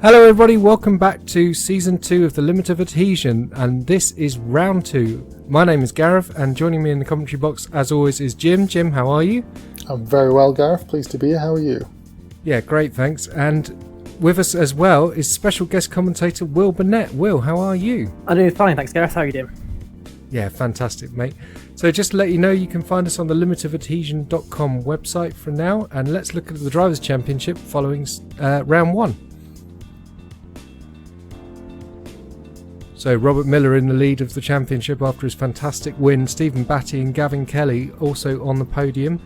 Hello everybody, welcome back to Season 2 of the Limit of Adhesion, and this is Round 2. My name is Gareth, and joining me in the commentary box as always is Jim. Jim, how are you? I'm very well, Gareth. Pleased to be here. How are you? Yeah, great, thanks. And with us as well is special guest commentator Will Burnett. Will, how are you? I'm doing fine, thanks Gareth. How are you doing? Yeah, fantastic, mate. So just to let you know, you can find us on the limitofadhesion.com website for now, and let's look at the Drivers' Championship following Round 1. So Robert Miller in the lead of the championship after his fantastic win. Stephen Batty and Gavin Kelly also on the podium.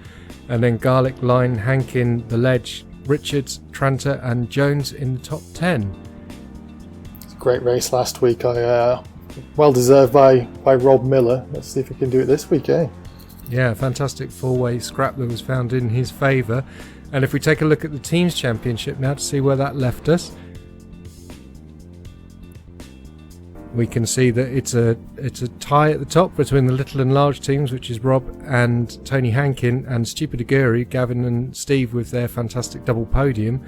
And then Garlick, Line, Hankin, The Ledge, Richards, Tranter and Jones in the top 10. It's a great race last week. Well deserved by Rob Miller. Let's see if he can do it this week, eh? Yeah, fantastic four-way scrap that was found in his favour. And if we take a look at the teams championship now to see where that left us, we can see that it's a tie at the top between the little and large teams, which is Rob and Tony Hankin, and Stupid Aguri, Gavin and Steve with their fantastic double podium.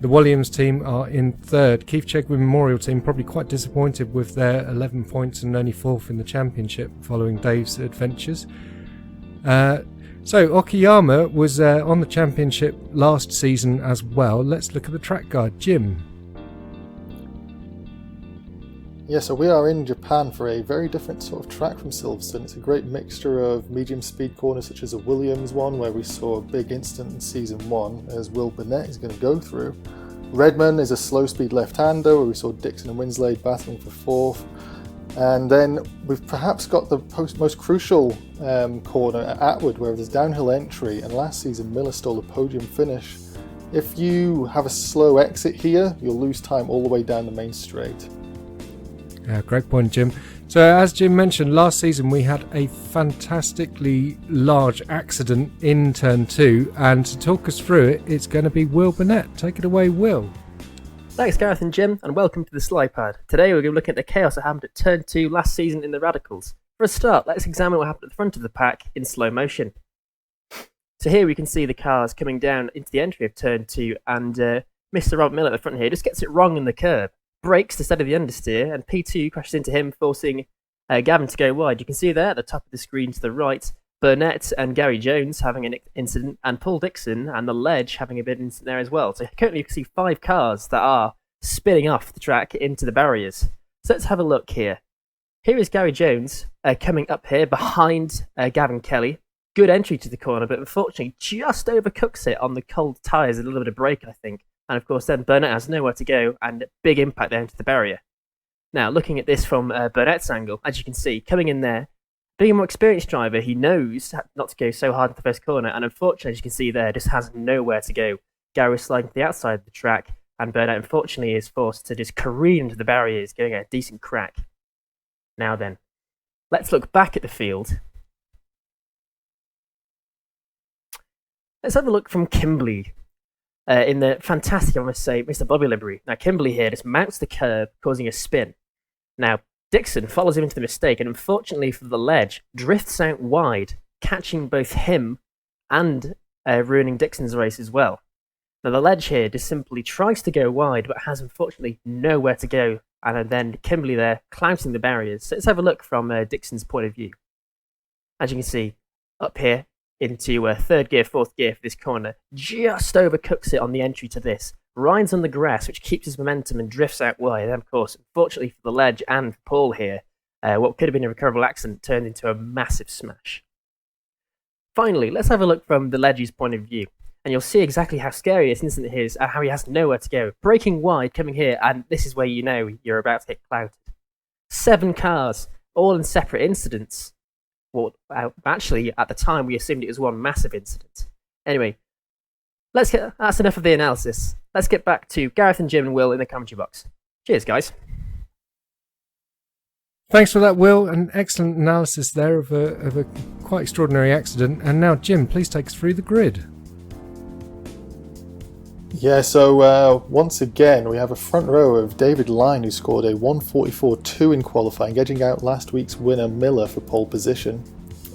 The Williams team are in third. Keith Chegwin Memorial team probably quite disappointed with their 11 points and only fourth in the championship following Dave's adventures. So Okayama was on the championship last season as well. Let's look at the track guide. Jim. Yeah, so we are in Japan for a very different sort of track from Silverstone. It's a great mixture of medium speed corners such as a Williams one where we saw a big incident in season 1 as Will Burnett is going to go through. Redmond is a slow speed left-hander where we saw Dixon and Winslade battling for fourth. And then we've perhaps got the most crucial corner at Atwood where there's downhill entry, and last season Miller stole a podium finish. If you have a slow exit here, you'll lose time all the way down the main straight. Yeah, great point, Jim. So as Jim mentioned, last season we had a fantastically large accident in Turn 2, and to talk us through it, it's going to be Will Burnett. Take it away, Will. Thanks Gareth and Jim, and welcome to the slide pad. Today we're going to look at the chaos that happened at Turn 2 last season in the Radicals. For a start, let's examine what happened at the front of the pack in slow motion. So here we can see the cars coming down into the entry of Turn 2, and Mr. Robert Miller at the front here just gets it wrong in the curb. Brakes instead of the understeer, and P2 crashes into him, forcing Gavin to go wide. You can see there at the top of the screen to the right, Burnett and Gary Jones having an incident, and Paul Dixon and The Ledge having a bit of incident there as well. So currently you can see 5 cars that are spinning off the track into the barriers. So let's have a look here. Here is Gary Jones coming up here behind Gavin Kelly. Good entry to the corner, but unfortunately just overcooks it on the cold tyres, a little bit of brake, I think. And of course then Burnett has nowhere to go, and big impact there into the barrier. Now looking at this from Burnett's angle, as you can see, coming in there, being a more experienced driver, he knows not to go so hard in the first corner, and unfortunately, as you can see there, just has nowhere to go. Gary is sliding to the outside of the track, and Burnett unfortunately is forced to just careen into the barriers, getting a decent crack. Now then, let's look back at the field. Let's have a look from Kimberley. In the fantastic, I must say, Mr. Bobby livery. Now, Kimberley here just mounts the curb, causing a spin. Now, Dixon follows him into the mistake, and unfortunately for The Ledge, drifts out wide, catching both him and ruining Dixon's race as well. Now, The Ledge here just simply tries to go wide, but has unfortunately nowhere to go, and then Kimberley there clouting the barriers. So let's have a look from Dixon's point of view. As you can see, up here, into third gear, fourth gear for this corner, just overcooks it on the entry to this, rides on the grass, which keeps his momentum and drifts out wide. And of course, unfortunately for The Ledge and Paul here, what could have been a recoverable accident turned into a massive smash. Finally, let's have a look from The Ledge's point of view, and you'll see exactly how scary this incident is and how he has nowhere to go. Braking wide, coming here, and this is where you know you're about to get clouted. 7 cars, all in separate incidents. Well, actually, at the time, we assumed it was one massive incident. Anyway, that's enough of the analysis. Let's get back to Gareth and Jim and Will in the commentary box. Cheers, guys. Thanks for that, Will. An excellent analysis there of a quite extraordinary accident. And now, Jim, please take us through the grid. Yeah, so once again, we have a front row of David Line, who scored a 1:44.2 in qualifying, edging out last week's winner Miller for pole position.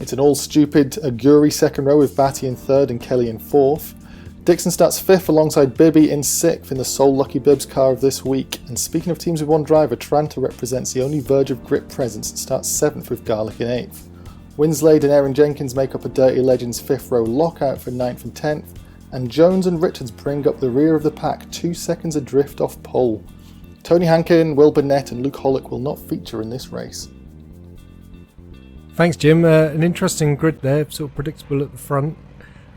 It's an all-stupid Aguri second row with Batty in third and Kelly in fourth. Dixon starts 5th alongside Bibby in 6th in the sole Lucky Bibs car of this week. And speaking of teams with one driver, Tranter represents the only verge of grip presence and starts 7th with Garlic in 8th. Winslade and Aaron Jenkins make up a Dirty Legends 5th row lockout for 9th and 10th. And Jones and Richards bring up the rear of the pack 2 seconds adrift off pole. Tony Hankin, Will Burnett and Luke Hollick will not feature in this race. Thanks, Jim. An interesting grid there, sort of predictable at the front.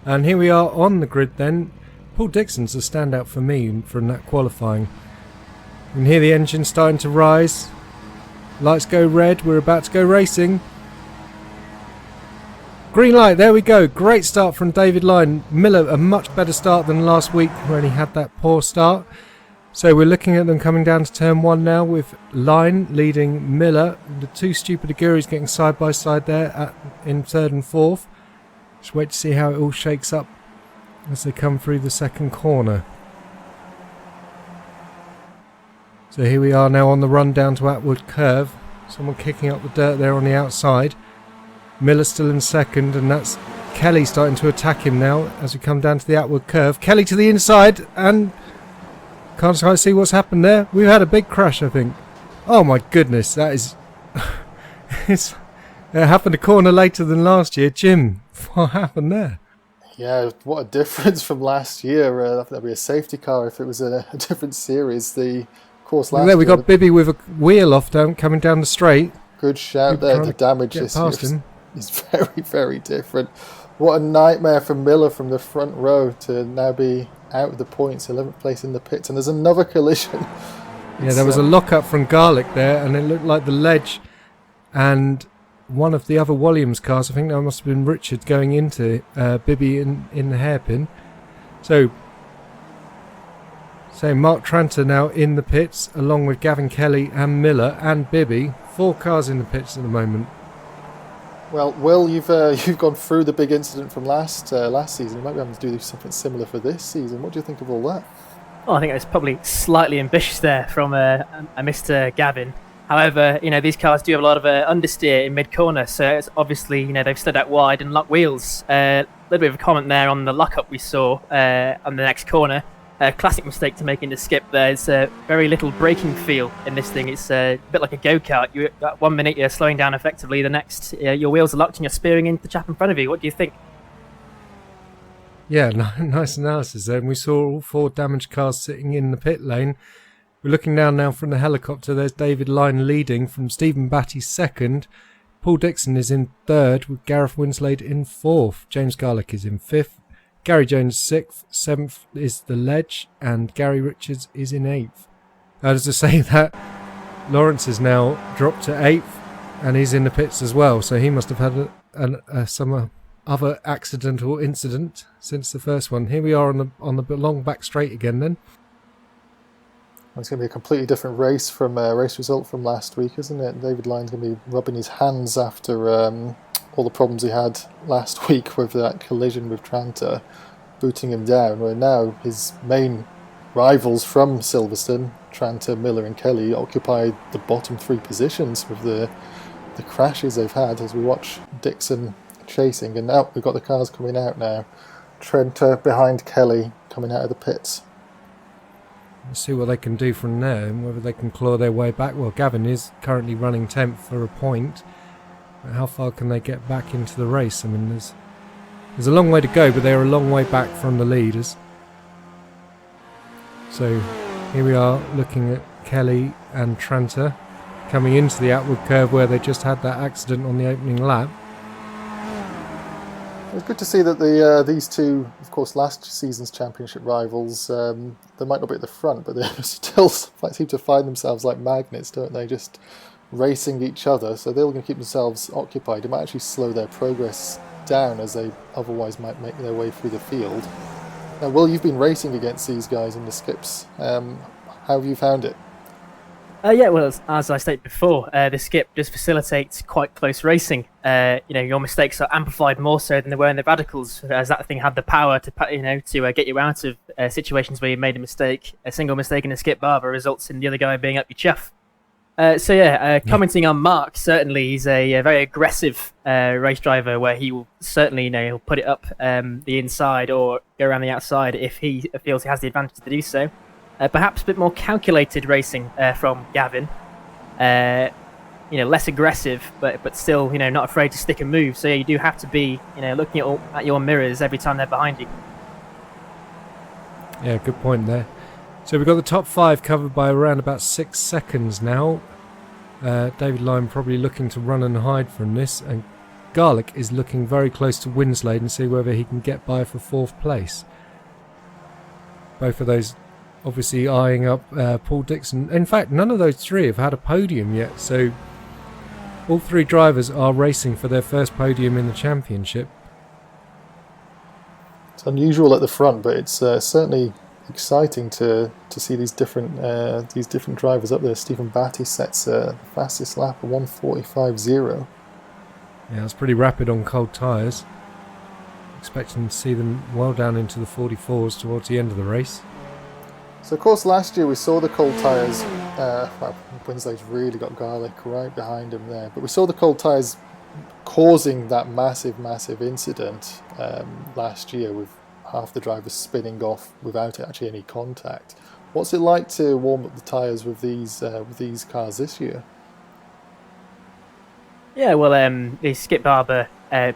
And here we are on the grid then. Paul Dixon's a standout for me from that qualifying. You can hear the engine starting to rise. Lights go red, we're about to go racing. Green light, there we go. Great start from David Lyne. Miller, a much better start than last week when he had that poor start. So we're looking at them coming down to turn 1 now with Lyne leading Miller. The 2 Stupid Aguris getting side by side there in 3rd and 4th. Just wait to see how it all shakes up as they come through the second corner. So here we are now on the run down to Atwood Curve. Someone kicking up the dirt there on the outside. Miller still in 2nd, and that's Kelly starting to attack him now as we come down to the Atwood Curve. Kelly to the inside, and can't quite see what's happened there. We've had a big crash, I think. Oh my goodness, that is... it happened a corner later than last year. Jim, what happened there? Yeah, what a difference from last year. I think that'd be a safety car if it was a different series. The course last year... There we got Bibby with a wheel off coming down the straight. Good shout there. The damage this year is very, very different. What a nightmare for Miller from the front row to now be out of the points, 11th place in the pits, and there's another collision. Yeah, there was a lock-up from Garlic there, and it looked like the ledge and one of the other Williams cars, I think that must have been Richard, going into Bibby in the hairpin. So Mark Tranter now in the pits, along with Gavin Kelly and Miller and Bibby. 4 cars in the pits at the moment. Well, Will, you've gone through the big incident from last season. You might be able to do something similar for this season. What do you think of all that? Well, I think it's probably slightly ambitious there from a Mr. Gavin. However, these cars do have a lot of understeer in mid-corner, so it's obviously, they've slid out wide and locked wheels. A little bit of a comment there on the lock-up we saw on the next corner. A classic mistake to make in the skip. There's very little braking feel in this thing. It's a bit like a go-kart. One minute you're slowing down effectively, the next your wheels are locked and you're spearing into the chap in front of you. What do you think? Yeah, nice analysis there. And we saw all 4 damaged cars sitting in the pit lane. We're looking down now from the helicopter. There's David Lyne leading from Stephen Batty 2nd. Paul Dixon is in 3rd with Gareth Winslade in 4th. James Garlick is in 5th. Gary Jones 6th, 7th is the Ledge, and Gary Richards is in 8th. As I say that, Lawrence is now dropped to 8th, and he's in the pits as well, so he must have had some other accidental incident since the first one. Here we are on the long back straight again then. It's going to be a completely different race from race result from last week, isn't it? David Lyne's going to be rubbing his hands after all the problems he had last week with that collision with Tranter, booting him down, where now his main rivals from Silverstone, Tranter, Miller and Kelly, occupy the bottom 3 positions with the crashes they've had as we watch Dixon chasing. And now we've got the cars coming out now. Tranter behind Kelly coming out of the pits. Let's see what they can do from there and whether they can claw their way back. Well, Gavin is currently running 10th for a point. How far can they get back into the race? I mean, there's a long way to go, but they're a long way back from the leaders. So here we are looking at Kelly and Tranter coming into the Atwood Curve where they just had that accident on the opening lap. It's good to see that these two, of course, last season's championship rivals, they might not be at the front, but they still seem to find themselves like magnets, don't they? Just racing each other, so they're going to keep themselves occupied. It might actually slow their progress down as they otherwise might make their way through the field. Now, Will, you've been racing against these guys in the skips. How have you found it? Yeah, well, as I stated before, the skip does facilitate quite close racing. Your mistakes are amplified more so than they were in the radicals, as that thing had the power to get you out of situations where you made a mistake. A single mistake in a skip bar results in the other guy being up your chuff. Commenting on Mark, certainly he's a very aggressive race driver where he will certainly, he'll put it up the inside or go around the outside if he feels he has the advantage to do so. Perhaps a bit more calculated racing from Gavin. Less aggressive, but still, not afraid to stick and move. So you do have to be, looking at your mirrors every time they're behind you. Yeah, good point there. So we've got the top 5 covered by around about 6 seconds now. David Lyme probably looking to run and hide from this, and Garlic is looking very close to Winslade and see whether he can get by for 4th place. Both of those obviously eyeing up Paul Dixon. In fact, none of those 3 have had a podium yet, so all 3 drivers are racing for their first podium in the championship. It's unusual at the front, but it's certainly exciting to see these different drivers up there. Stephen Batty sets the fastest lap of 1:45.0. Yeah, it's pretty rapid on cold tyres. Expecting to see them well down into the 44s towards the end of the race. So of course last year we saw the cold tyres, Winslade's really got Garlic right behind him there, but we saw the cold tyres causing that massive incident last year with half the drivers spinning off without actually any contact. What's it like to warm up the tyres with these cars this year? Yeah, well, the Skip Barber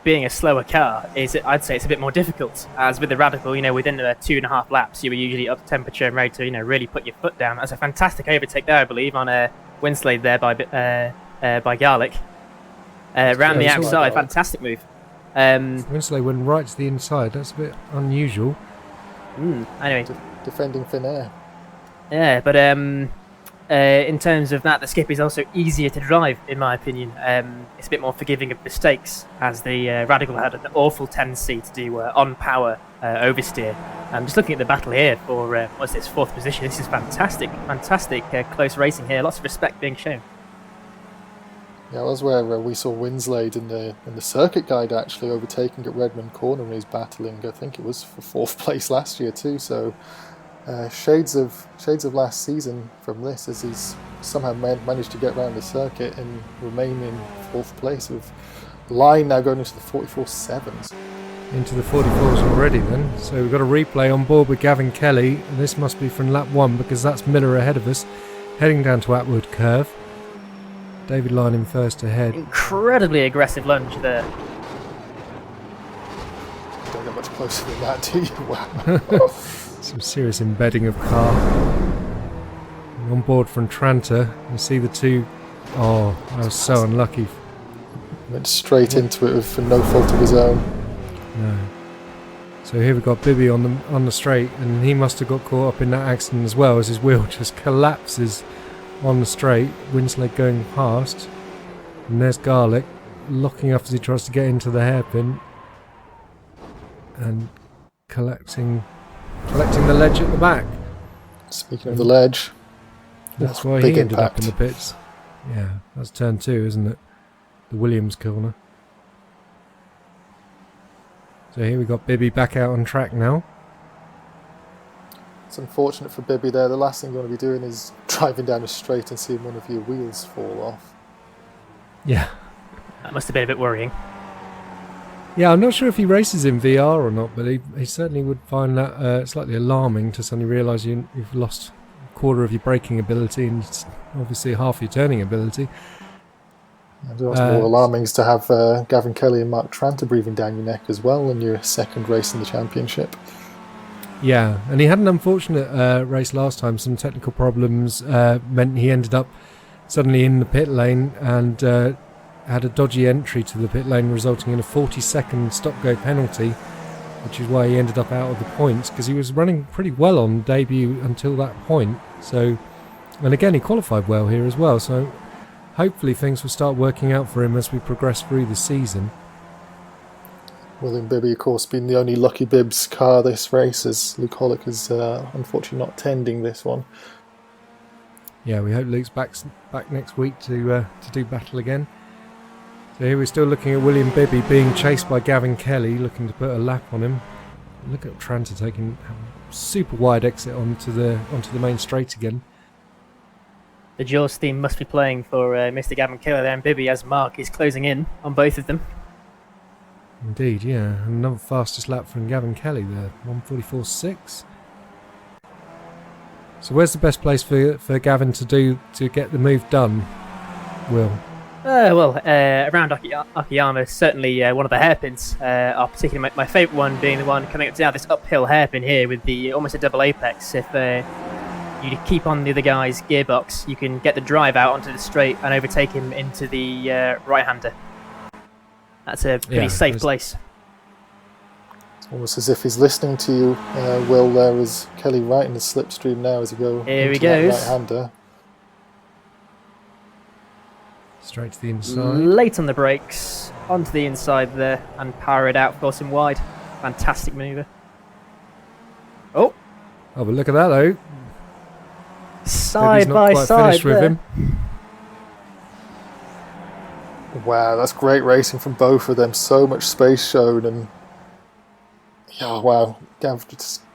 being a slower car I'd say it's a bit more difficult. As with the Radical, within the 2.5 laps, you were usually up to temperature and ready to, really put your foot down. That's a fantastic overtake there, I believe, on Winslade there by Garlic. Round the outside, fantastic move. Winslade went right to the inside. That's a bit unusual. Anyway, defending thin air. Yeah, but in terms of that, the Skip is also easier to drive, in my opinion. It's a bit more forgiving of mistakes, as the Radical had an awful tendency to do on-power oversteer. Just looking at the battle here for what's this 4th position, this is fantastic close racing here. Lots of respect being shown. Yeah, that was where we saw Winslade in the circuit guide actually overtaking at Redmond Corner when he was battling. I think it was for 4th place last year too. So shades of last season from this, as he's somehow managed to get around the circuit and remain in 4th place, with line now going into the 44.7s. Into the 44s already then. So we've got a replay on board with Gavin Kelly. And this must be from lap 1 because that's Miller ahead of us, heading down to Atwood Curve. David Lyne in first ahead. Incredibly aggressive lunge there. Don't get much closer than that, do you? Wow. Some serious embedding of car. And on board from Tranter, you see the 2. Oh, I was so unlucky. Went straight into it for no fault of his own. No. So here we've got Bibby on the straight, and he must have got caught up in that accident as well, as his wheel just collapses on the straight. Winslade going past, and there's Garlic locking up as he tries to get into the hairpin and collecting the ledge at the back. Speaking of the ledge, that's why he ended up in the pits. Yeah, that's turn 2, isn't it? The Williams corner. So here we got Bibby back out on track now. It's unfortunate for Bibby there. The last thing you want to be doing is driving down a straight and seeing one of your wheels fall off. Yeah. That must have been a bit worrying. Yeah, I'm not sure if he races in VR or not, but he certainly would find that slightly alarming to suddenly realise you've lost a quarter of your braking ability and obviously half your turning ability. And what's more alarming is to have Gavin Kelly and Mark Tranter breathing down your neck as well in your second race in the championship. Yeah, and he had an unfortunate race last time. Some technical problems meant he ended up suddenly in the pit lane and had a dodgy entry to the pit lane, resulting in a 40-second stop-go penalty, which is why he ended up out of the points, because he was running pretty well on debut until that point. So, and again, he qualified well here as well, so hopefully things will start working out for him as we progress through the season. William Bibby, of course, being the only Lucky Bibbs car this race, as Luke Hollick is unfortunately not tending this one. Yeah, we hope Luke's back next week to do battle again. So here we're still looking at William Bibby being chased by Gavin Kelly, looking to put a lap on him. Look at Tranter taking a super wide exit onto the main straight again. The Jaws theme must be playing for Mr. Gavin Keller there and Bibby as Mark is closing in on both of them. Indeed, yeah. Another fastest lap from Gavin Kelly there, 1:44.6. So where's the best place for Gavin to get the move done, Will? Around Okayama, certainly one of the hairpins. Are particularly my favourite one being the one coming up down this uphill hairpin here with the almost a double apex. If you keep on the other guy's gearbox, you can get the drive out onto the straight and overtake him into the right-hander. That's a pretty safe place. It's almost as if he's listening to you, Will. There is Kelly right in the slipstream now as he go. Here he into that goes. right-hander. Straight to the inside. Late on the brakes, onto the inside there, and power it out, force him wide. Fantastic manoeuvre. Oh, But look at that though. side Bibby's not by quite side finished with there. him. Wow, that's great racing from both of them. So much space shown, and yeah, wow, Gav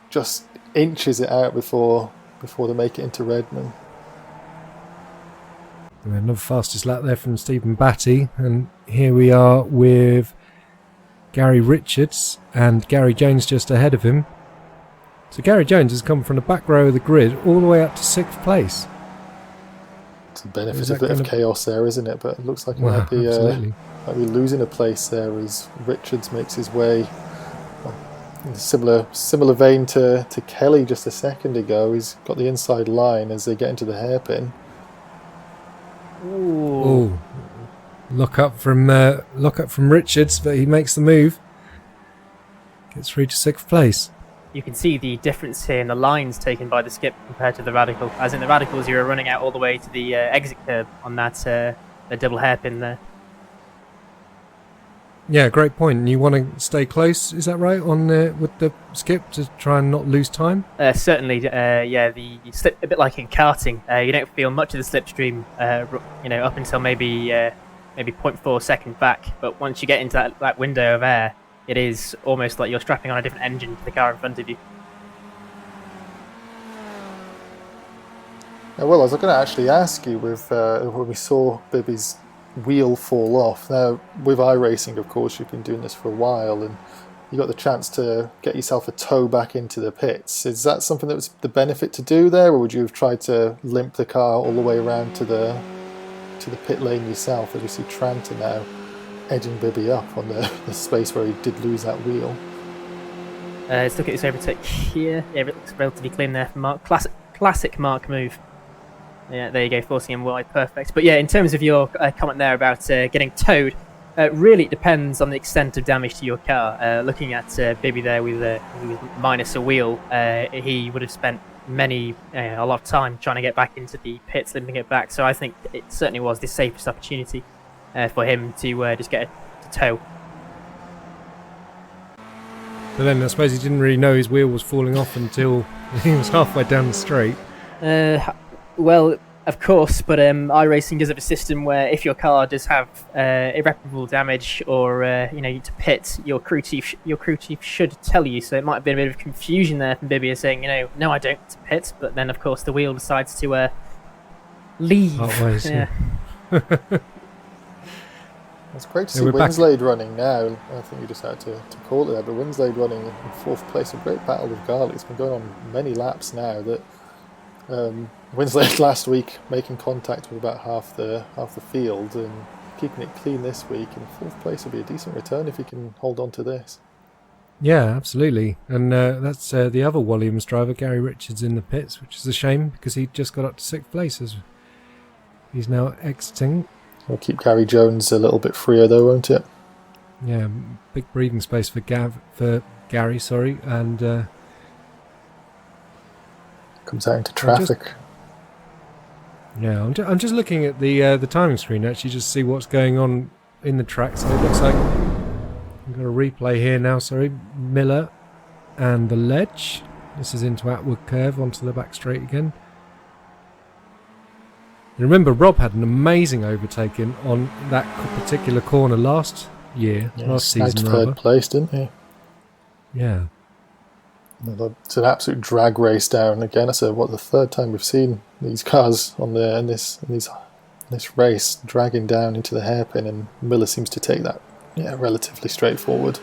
just inches it out before they make it into Redmond. Another fastest lap there from Stephen Batty, and here we are with Gary Richards and Gary Jones just ahead of him. So Gary Jones has come from the back row of the grid all the way up to 6th place. It's a benefit Is of a that bit of gonna- chaos there, isn't it? But it looks like it Wow, might be absolutely. losing a place there as Richards makes his way. In a similar vein to Kelly just a second ago. He's got the inside line as they get into the hairpin. Ooh. Oh, lock up from Richards, but he makes the move. Gets through to 6th place. You can see the difference here in the lines taken by the skip compared to the radical. As in the radicals, you were running out all the way to the exit curb on that the double hairpin there. Yeah, great point. And you want to stay close, is that right, on with the skip to try and not lose time? Certainly, the slip a bit like in karting. You don't feel much of the slipstream, up until maybe 0.4 seconds back. But once you get into that window of air, it is almost like you're strapping on a different engine to the car in front of you. Now, Will, I was going to actually ask you with when we saw Bibby's wheel fall off. Now, with iRacing, of course, you've been doing this for a while, and you got the chance to get yourself a tow back into the pits. Is that something that was the benefit to do there, or would you have tried to limp the car all the way around to the pit lane yourself, as we see Tranter now edging Bibby up on the space where he did lose that wheel? Let's look at this overtake here. Yeah, it looks relatively clean there for Mark. Classic Mark move. Yeah, there you go, forcing him wide, perfect. But yeah, in terms of your comment there about getting towed, really it depends on the extent of damage to your car. Looking at Bibby there with minus a wheel, he would have spent a lot of time trying to get back into the pits, limping it back. So I think it certainly was the safest opportunity for him to just get to tow. But then I suppose he didn't really know his wheel was falling off until he was halfway down the straight. Well, of course, but iRacing does have a system where if your car does have irreparable damage or to pit, your crew chief should tell you. So it might have been a bit of confusion there from Bibby saying, no, I don't to pit, but then of course the wheel decides to leave. Ways, Yeah. It's great to Yeah, see we're back. Winslade running now. I think you just had to call it there, but Winslade running in 4th place. A great battle with Garlic. It's been going on many laps now. That Winslade last week making contact with about half the field and keeping it clean this week. And 4th place will be a decent return if he can hold on to this. Yeah, absolutely. And that's the other Williams driver, Gary Richards, in the pits, which is a shame because he just got up to 6th place as he's now exiting. It'll keep Gary Jones a little bit freer though, won't it? Yeah, big breathing space for Gary, sorry, and Comes out into traffic. yeah, I'm just looking at the timing screen actually, just to see what's going on in the track. So it looks like we've got a replay here now. Sorry, Miller and the ledge. This is into Atwood Curve onto the back straight again. And remember, Rob had an amazing overtaking on that particular corner last Yeah, season snagged rather. 3rd place, didn't he? Yeah. It's an absolute drag race down again. It's the third time we've seen these cars on in this race dragging down into the hairpin, and Miller seems to take that relatively straightforward.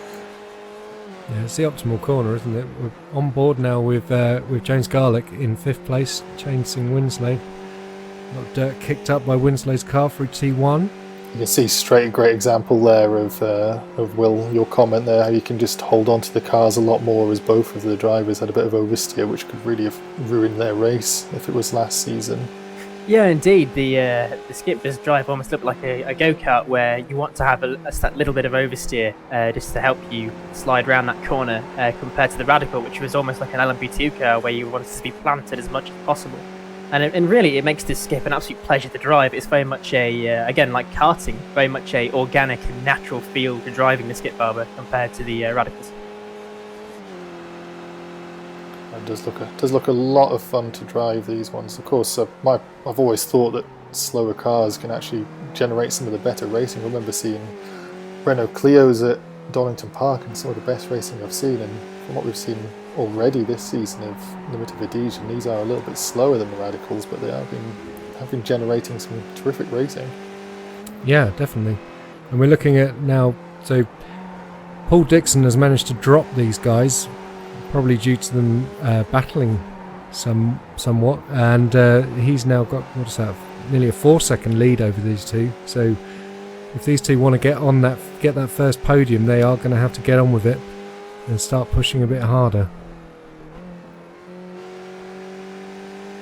Yeah, it's the optimal corner, isn't it? We're on board now with James Garlick in 5th place, chasing Winsley. Got dirt kicked up by Winslow's car through T1. You can see straight a great example there of Will, your comment there, how you can just hold on to the cars a lot more, as both of the drivers had a bit of oversteer, which could really have ruined their race if it was last season. Yeah, indeed. The skipper's drive almost looked like a go-kart, where you want to have that little bit of oversteer just to help you slide around that corner, compared to the Radical, which was almost like an LMP2 car where you wanted to be planted as much as possible. And really, it makes this skip an absolute pleasure to drive. It's very much again, like karting, very much a organic and natural feel to driving the Skip Barber compared to the Radicals. It does look a lot of fun to drive these ones. Of course, I've always thought that slower cars can actually generate some of the better racing. I remember seeing Renault Clios at Donington Park, and some of the best racing I've seen. And from what we've seen already this season of limited Adhesion, these are a little bit slower than the Radicals, but they have been generating some terrific racing. Yeah, definitely. And we're looking at now, so Paul Dixon has managed to drop these guys, probably due to them battling somewhat, and he's now got, nearly a 4-second lead over these two. So if these two want to get that first podium, they are going to have to get on with it and start pushing a bit harder.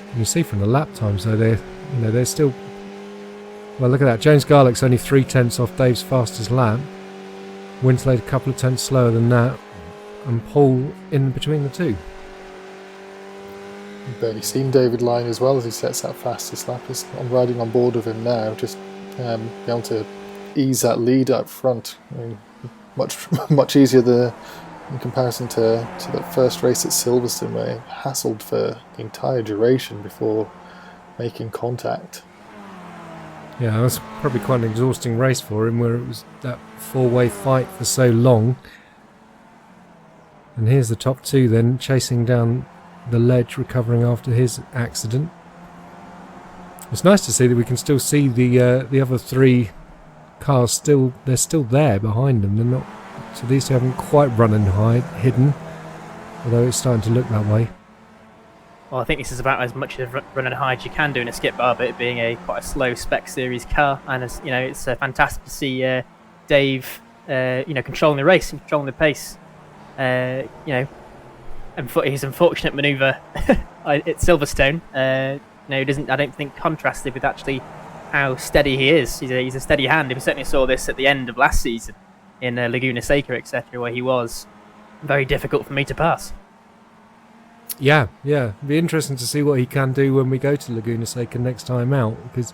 You can see from the lap times though, they're still, well, look at that. James Garlick's only 0.3 off Dave's fastest lap. Winslade a couple of tenths slower than that, and Paul in between the two. You've barely seen David Line as well as he sets that fastest lap. I'm riding on board with him now, just be able to ease that lead up front. I mean, much easier in comparison to that first race at Silverstone, where he hassled for the entire duration before making contact. Yeah, it was probably quite an exhausting race for him, where it was that 4-way fight for so long. And here's the top two then, chasing down the ledge, recovering after his accident. It's nice to see that we can still see the other three cars they're still there behind them. They're not, so these two haven't quite run and hidden, although it's starting to look that way. Well, I think this is about as much of run and hide you can do in a Skip Barber, it being quite a slow spec series car, and it's fantastic to see Dave controlling the race and controlling the pace. His unfortunate manoeuvre at Silverstone, doesn't, I don't think, contrasted with actually how steady he is. He's a steady hand. We certainly saw this at the end of last season in Laguna Seca, etc., where he was very difficult for me to pass. Yeah, it'd be interesting to see what he can do when we go to Laguna Seca next time out, because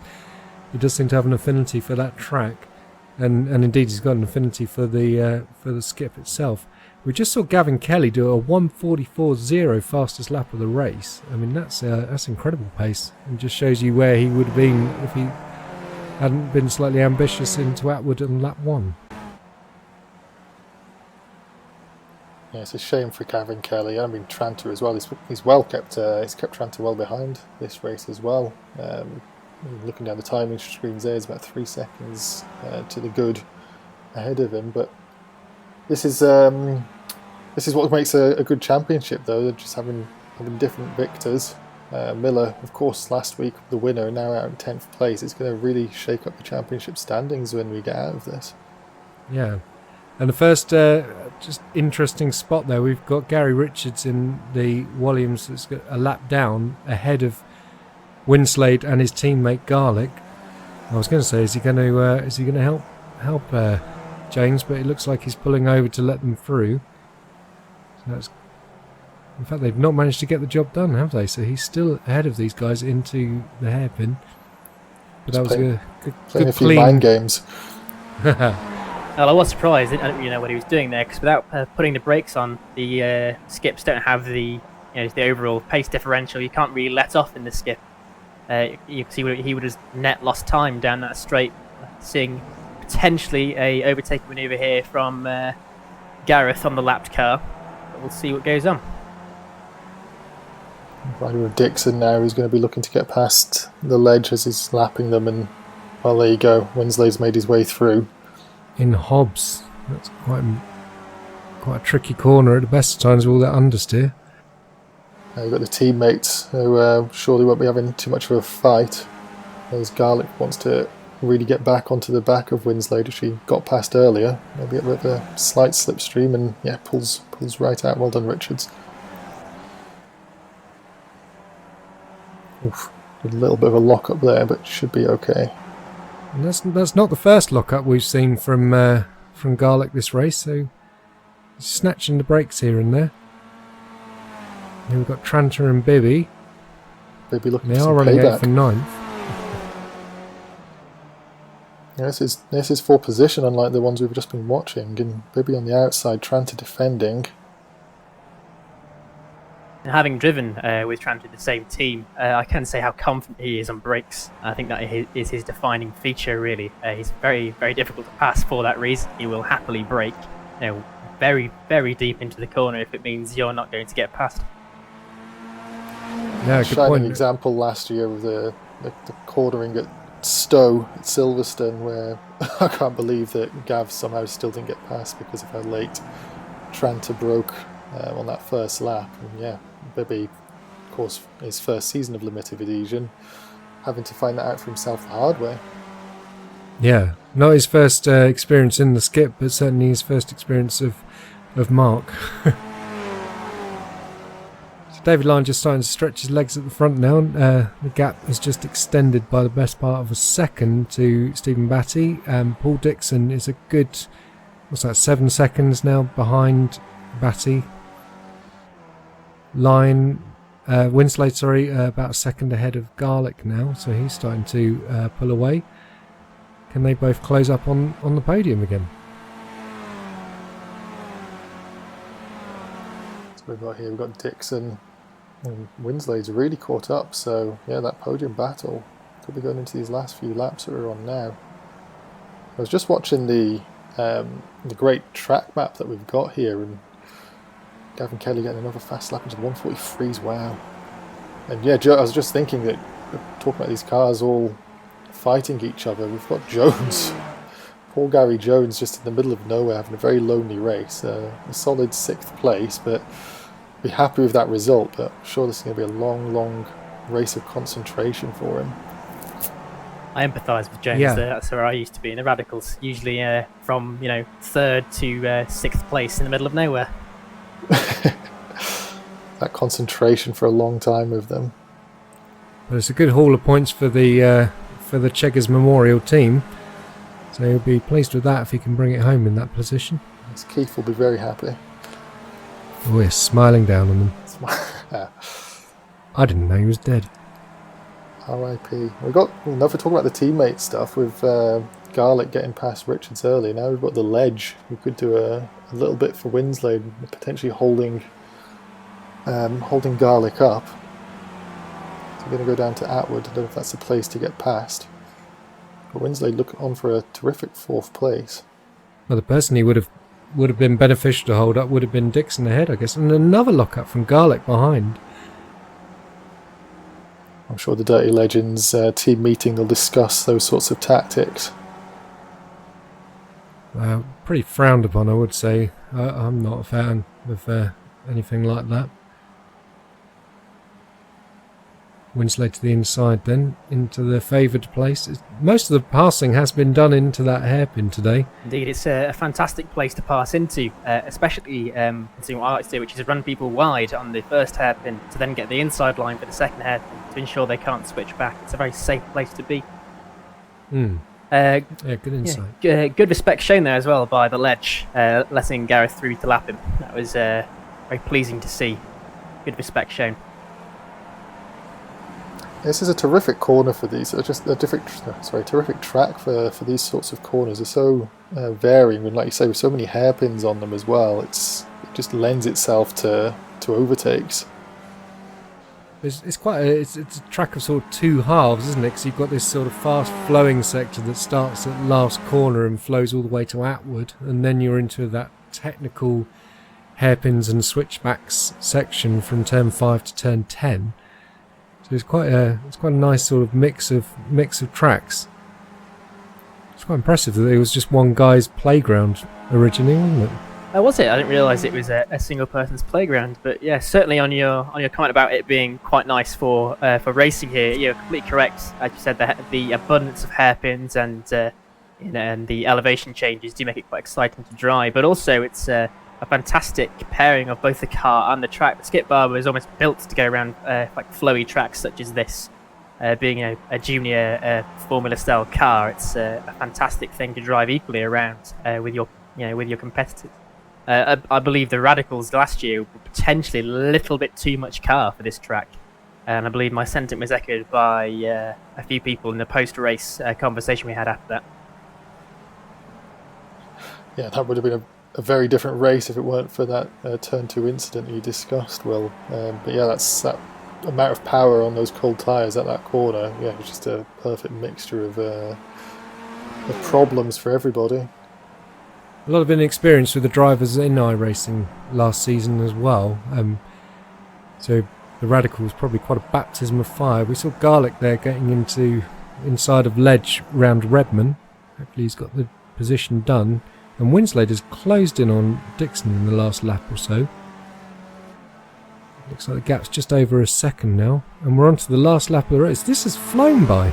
he does seem to have an affinity for that track, and indeed he's got an affinity for the skip itself. We just saw Gavin Kelly do a 1:44.0 fastest lap of the race. I mean, that's incredible pace, and just shows you where he would have been if he hadn't been slightly ambitious into Atwood on lap 1. Yeah, it's a shame for Gavin Kelly. I mean, Tranter as well. He's well kept. He's kept Tranter well behind this race as well. Looking down the timing screens, there is about 3 seconds to the good ahead of him. But this is what makes a good championship, though. They're just having different victors. Miller, of course, last week the winner, now out in 10th place. It's going to really shake up the championship standings when we get out of this. Yeah. And the first just interesting spot there, we've got Gary Richards in the Williams that's got a lap down ahead of Winslade and his teammate Garlick. I was going to say, is he going to help James? But it looks like he's pulling over to let them through. So in fact, they've not managed to get the job done, have they? So he's still ahead of these guys into the hairpin. But that was a good a few clean mind games. Well, I was surprised. I didn't know what he was doing there, because without putting the brakes on, the skips don't have the overall pace differential. You can't really let off in the skip. You can see he would have net lost time down that straight. Seeing potentially a overtaking manoeuvre here from Gareth on the lapped car, but we'll see what goes on. Riding with Dixon now, who's going to be looking to get past the ledge as he's lapping them, and well, there you go. Winslay's made his way through. In Hobbs, that's quite a tricky corner at the best of times with all that understeer. You've got the teammates who surely won't be having too much of a fight, as Garlic wants to really get back onto the back of Winslade, which he got past earlier. Maybe a bit of a slight slipstream, and yeah, pulls right out. Well done, Richards. Oof, a little bit of a lock up there, but should be okay. And that's not the first lock up we've seen from Garlic this race, so he's snatching the brakes here and there. Then we've got Tranter and Bibby. Bibby looking They for are some running payback. 8th and 9th. Yeah, this is for position, unlike the ones we've just been watching. And Bibby on the outside, Tranter defending. And having driven with Tranter the same team, I can say how confident he is on brakes. I think that is his defining feature, really. He's very, very difficult to pass for that reason. He will happily brake, very, very deep into the corner if it means you're not going to get past. Yeah, good Shining point. example last year of the cornering at Stowe at Silverstone, where I can't believe that Gav somehow still didn't get past because of how late Tranter broke on that first lap. And yeah, Bibby, of course, his first season of limited adhesion, having to find that out for himself the hard way. Yeah, not his first experience in the skip, but certainly his first experience of Mark. So David Lyon just starting to stretch his legs at the front now. The gap has just extended by the best part of a second to Stephen Batty. Paul Dixon is a good, 7 seconds now behind Batty. Winslade, about a second ahead of Garlic now, so he's starting to pull away. Can they both close up on the podium again? So we've got Dixon and Winslade's really caught up, so yeah, that podium battle could be going into these last few laps that we're on now. I was just watching the great track map that we've got here, and Gavin Kelly getting another fast lap into the 143s, wow. And yeah, I was just thinking that, talking about these cars all fighting each other, we've got Jones, poor Gary Jones, just in the middle of nowhere having a very lonely race, a solid 6th place, but be happy with that result. But I'm sure this is going to be a long race of concentration for him. I empathise with James there. That's where I used to be in the Radicals, usually from 3rd to 6th place in the middle of nowhere. That concentration for a long time with them. But it's a good haul of points for the Cheggers Memorial team, so he'll be pleased with that if he can bring it home in that position. Keith will be very happy. Oh, he's smiling down on them. I didn't know he was dead. R.I.P. We'll never talk about the teammate stuff with Garlic getting past Richards early. Now we've got the ledge. We could do a little bit for Winslade, potentially holding Garlic up. So we're going to go down to Atwood. I don't know if that's the place to get past. But Winslade look on for a terrific 4th place. Well, the person he would have been beneficial to hold up would have been Dixon ahead, I guess, and another lock-up from Garlic behind. I'm sure the Dirty Legends team meeting will discuss those sorts of tactics. Pretty frowned upon, I would say. I'm not a fan of anything like that. Winslade to the inside then, into the favoured place. Most of the passing has been done into that hairpin today. Indeed, it's a fantastic place to pass into, especially considering what I like to do, which is run people wide on the first hairpin to then get the inside line for the second hairpin to ensure they can't switch back. It's a very safe place to be. Yeah, good insight. Yeah, good respect shown there as well by the ledge, letting Gareth through to lap him. That was very pleasing to see. Good respect shown. This is a terrific corner for these. Just a terrific track for these sorts of corners. They're so varying, and like you say, with so many hairpins on them as well, it just lends itself to overtakes. It's a track of sort of 2 halves, isn't it? Because you've got this sort of fast flowing sector that starts at last corner and flows all the way to Atwood, and then you're into that technical hairpins and switchbacks section from turn 5 to turn 10. So it's quite a nice sort of mix of tracks. It's quite impressive that it was just one guy's playground originally, wasn't it? Was it? I didn't realise it was a single person's playground. But yeah, certainly on your comment about it being quite nice for racing here, you're completely correct. As you said, the abundance of hairpins and the elevation changes do make it quite exciting to drive. But also, it's a fantastic pairing of both the car and the track. The Skip Barber is almost built to go around like flowy tracks such as this. Being a junior Formula style car, it's a fantastic thing to drive equally around with your competitors. I believe the Radicals last year were potentially a little bit too much car for this track, and I believe my sentiment was echoed by a few people in the post-race conversation we had after that. Yeah, that would have been a very different race if it weren't for that turn 2 incident you discussed, Will. But yeah, that's that amount of power on those cold tyres at that corner. Yeah, it was just a perfect mixture of problems for everybody. A lot of inexperience with the drivers in iRacing last season as well. So the Radical was probably quite a baptism of fire. We saw Garlic there getting inside of ledge round Redman. Hopefully he's got the position done. And Winslade has closed in on Dixon in the last lap or so. Looks like the gap's just over a second now. And we're on to the last lap of the race. This has flown by.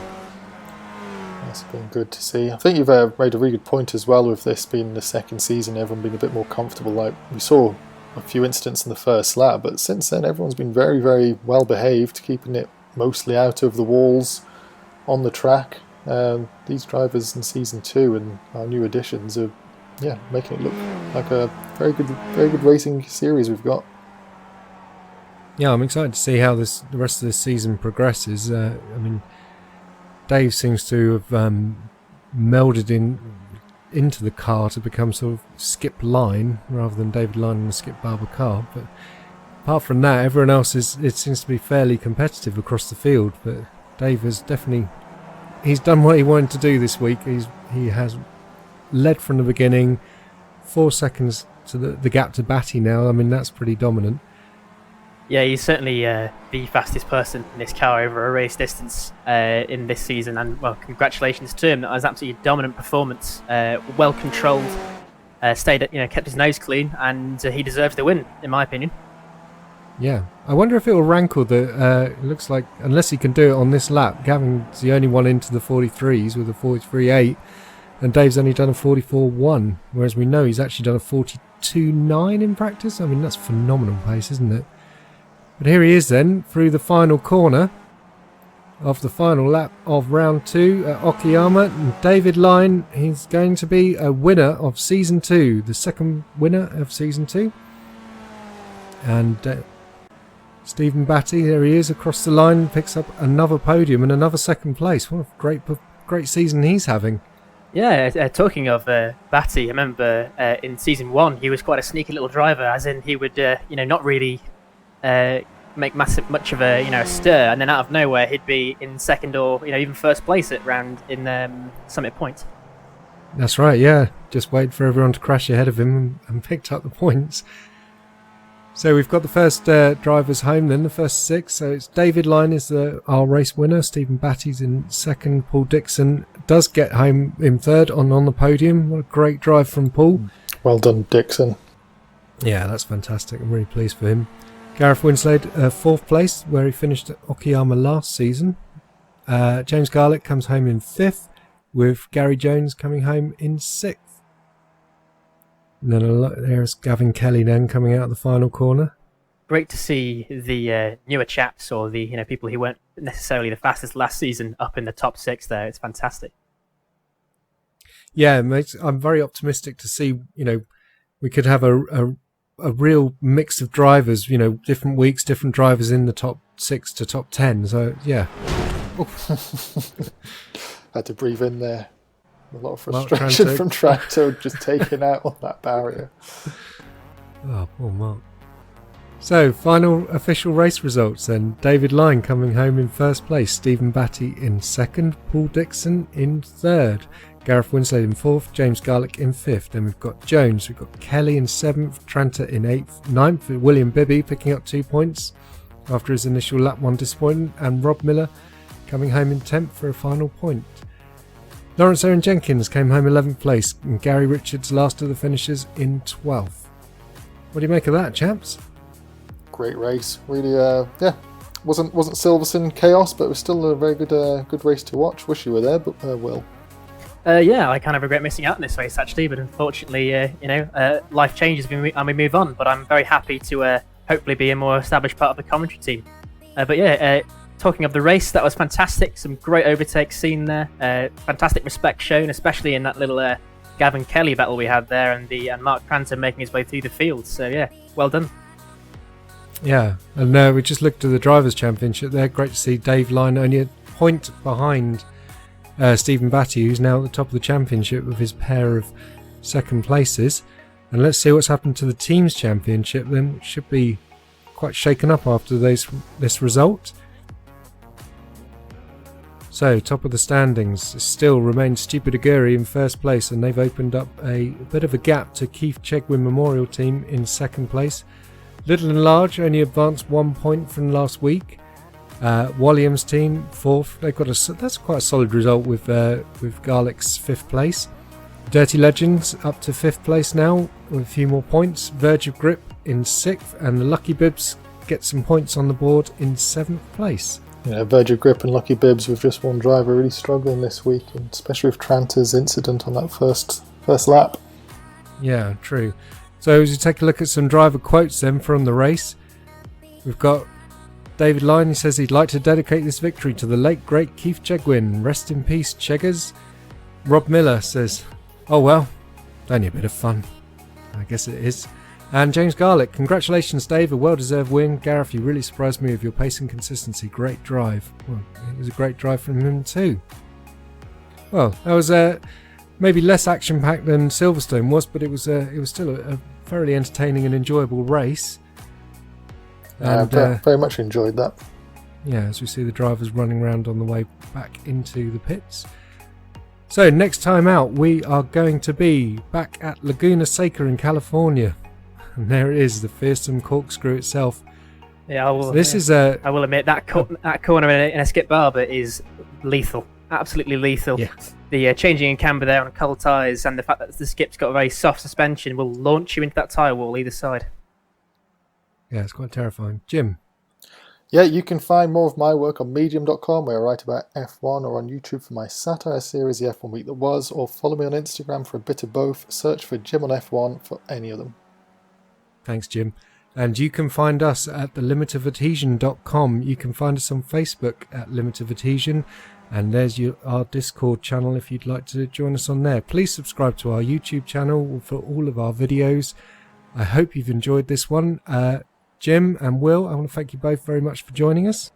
That's been good to see. I think you've made a really good point as well with this being the second season, everyone being a bit more comfortable. Like we saw a few incidents in the first lap, but since then everyone's been very, very well behaved, keeping it mostly out of the walls on the track. These drivers in season 2 and our new additions are making it look like a very good racing series we've got. Yeah, I'm excited to see how the rest of this season progresses. Dave seems to have melded into the car to become sort of Skip Line rather than David Line in the Skip Barber car. But apart from that, everyone else it seems to be fairly competitive across the field. But Dave has he's done what he wanted to do this week. He has led from the beginning, 4 seconds to the gap to Batty now. I mean, that's pretty dominant. Yeah, he's certainly the fastest person in this car over a race distance in this season, and well, congratulations to him. That was absolutely dominant performance, well controlled, kept his nose clean, and he deserves the win, in my opinion. Yeah, I wonder if it will rankle that. It looks like unless he can do it on this lap, Gavin's the only one into the 43s with a 43.8, and Dave's only done a 44.1, whereas we know he's actually done a 42.9 in practice. I mean, that's phenomenal pace, isn't it? But here he is then, through the final corner of the final lap of round 2 at Okayama. And David Line, he's going to be a winner of Season 2, the second winner of Season 2. And Stephen Batty, there he is across the line, picks up another podium and another second place. What a great season he's having. Yeah, talking of Batty, I remember in Season 1 he was quite a sneaky little driver, as in he would not really make much of a stir, and then out of nowhere he'd be in second or even first place at round in Summit Point. That's right, yeah. Just wait for everyone to crash ahead of him and picked up the points. So we've got the first drivers home then, the first 6. So it's David Line is our race winner. Stephen Batty's in second. Paul Dixon does get home in third on the podium. What a great drive from Paul. Well done, Dixon. Yeah, that's fantastic. I'm really pleased for him. Gareth Winslade, 4th place, where he finished at Okayama last season. James Garlick comes home in 5th, with Gary Jones coming home in 6th. And then there's Gavin Kelly then coming out of the final corner. Great to see the newer chaps, or the people who weren't necessarily the fastest last season, up in the top 6 there. It's fantastic. Yeah, I'm very optimistic to see, we could have a real mix of drivers, different weeks, different drivers in the top 6 to top 10. So, yeah. Had to breathe in there. A lot of frustration from Tranto just taking out on that barrier. Oh, poor Mark. So, final official race results then. David Line coming home in first place. Stephen Batty in second. Paul Dixon in third. Gareth Winslade in 4th, James Garlick in 5th. Then we've got Jones, we've got Kelly in 7th, Tranter in 8th, 9th, William Bibby picking up 2 points after his initial lap 1 disappointment, and Rob Miller coming home in 10th for a final point. Lawrence Aaron Jenkins came home 11th place, and Gary Richards last of the finishers in 12th. What do you make of that, chaps? Great race, really. Wasn't Silverstone chaos, but it was still a very good race to watch. Wish you were there, but Will. Yeah, I kind of regret missing out on this race actually, but unfortunately, life changes and we move on. But I'm very happy to hopefully be a more established part of the commentary team. Talking of the race, that was fantastic. Some great overtakes seen there. Fantastic respect shown, especially in that little Gavin Kelly battle we had there, and Mark Pranter making his way through the field. So yeah, well done. Yeah, and we just looked at the Drivers' Championship there. Great to see Dave Line only a point behind Stephen Batty, who's now at the top of the championship with his pair of second places. And let's see what's happened to the Teams' Championship then, which should be quite shaken up after this result. So, top of the standings still remains Stupid Aguri in first place, and they've opened up a bit of a gap to Keith Chegwin Memorial Team in second place. Little and Large only advanced 1 point from last week. Williams team 4th. They've got that's quite a solid result with Garlick's 5th place. Dirty Legends up to 5th place now with a few more points. Verge of Grip in 6th, and the Lucky Bibs get some points on the board in 7th place. Yeah, Verge of Grip and Lucky Bibs with just one driver really struggling this week, and especially with Tranter's incident on that first lap. Yeah, true. So as you take a look at some driver quotes then from the race, we've got David Line. He says he'd like to dedicate this victory to the late great Keith Chegwin. Rest in peace, Cheggers. Rob Miller says, oh well, only a bit of fun. I guess it is. And James Garlick, congratulations Dave, a well-deserved win. Gareth, you really surprised me with your pace and consistency. Great drive. Well, it was a great drive from him too. Well, that was maybe less action-packed than Silverstone was, but it was still a thoroughly entertaining and enjoyable race. And, very much enjoyed that. Yeah, as we see the drivers running around on the way back into the pits. So next time out, we are going to be back at Laguna Seca in California. And there it is, the fearsome corkscrew itself. Yeah, I will. I will admit that corner in a skip barber is lethal, absolutely lethal. Yeah. The changing in camber there on cold tyres, and the fact that the skip's got a very soft suspension will launch you into that tyre wall either side. Yeah, it's quite terrifying. Jim? Yeah, you can find more of my work on medium.com, where I write about F1, or on YouTube for my satire series, The F1 Week That Was, or follow me on Instagram for a bit of both. Search for Jim on F1 for any of them. Thanks, Jim. And you can find us at thelimitofadhesion.com. You can find us on Facebook at Limit of Adhesion. And there's our Discord channel if you'd like to join us on there. Please subscribe to our YouTube channel for all of our videos. I hope you've enjoyed this one. Jim and Will, I want to thank you both very much for joining us.